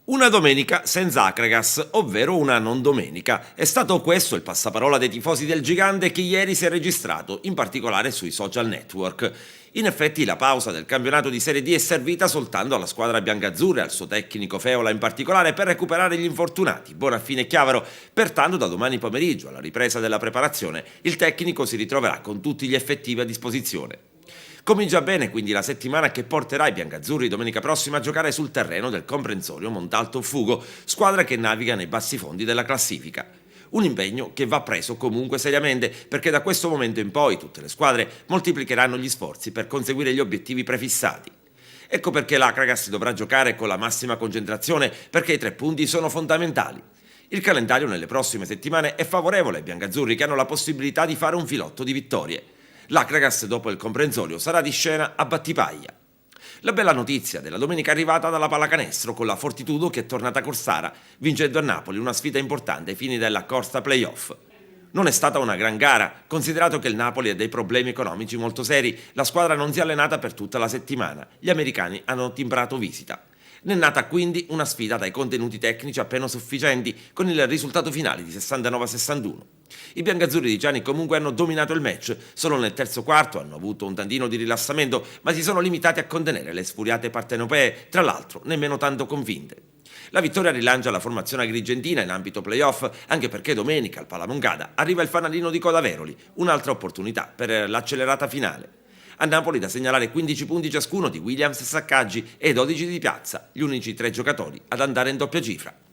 Una domenica senza Akragas, ovvero una non domenica. È stato questo il passaparola dei tifosi del Gigante che ieri si è registrato, in particolare sui social network. In effetti la pausa del campionato di Serie D è servita soltanto alla squadra biancazzurra e al suo tecnico Feola in particolare per recuperare gli infortunati, Bonafini e Chiavaro. Pertanto da domani pomeriggio, alla ripresa della preparazione, il tecnico si ritroverà con tutti gli effettivi a disposizione. Comincia bene quindi la settimana che porterà i biancazzurri domenica prossima a giocare sul terreno del comprensorio Montalto Fugo, squadra che naviga nei bassi fondi della classifica. Un impegno che va preso comunque seriamente perché da questo momento in poi tutte le squadre moltiplicheranno gli sforzi per conseguire gli obiettivi prefissati. Ecco perché l'Akragas dovrà giocare con la massima concentrazione perché i 3 punti sono fondamentali. Il calendario nelle prossime settimane è favorevole ai biancazzurri che hanno la possibilità di fare un filotto di vittorie. L'Akragas dopo il comprensorio sarà di scena a Battipaglia. La bella notizia della domenica è arrivata dalla pallacanestro con la Fortitudo che è tornata a Corsara, vincendo a Napoli una sfida importante ai fini della corsa playoff. Non è stata una gran gara, considerato che il Napoli ha dei problemi economici molto seri, la squadra non si è allenata per tutta la settimana, gli americani hanno timbrato visita. Ne è nata quindi una sfida dai contenuti tecnici appena sufficienti, con il risultato finale di 69-61. I biancazzurri di Gianni comunque hanno dominato il match, solo nel terzo quarto hanno avuto un tantino di rilassamento, ma si sono limitati a contenere le sfuriate partenopee, tra l'altro nemmeno tanto convinte. La vittoria rilancia la formazione agrigentina in ambito playoff, anche perché domenica al Palamongada arriva il fanalino di Codaveroli, un'altra opportunità per l'accelerata finale. A Napoli da segnalare 15 punti ciascuno di Williams e Saccaggi e 12 di Piazza, gli unici 3 giocatori ad andare in doppia cifra.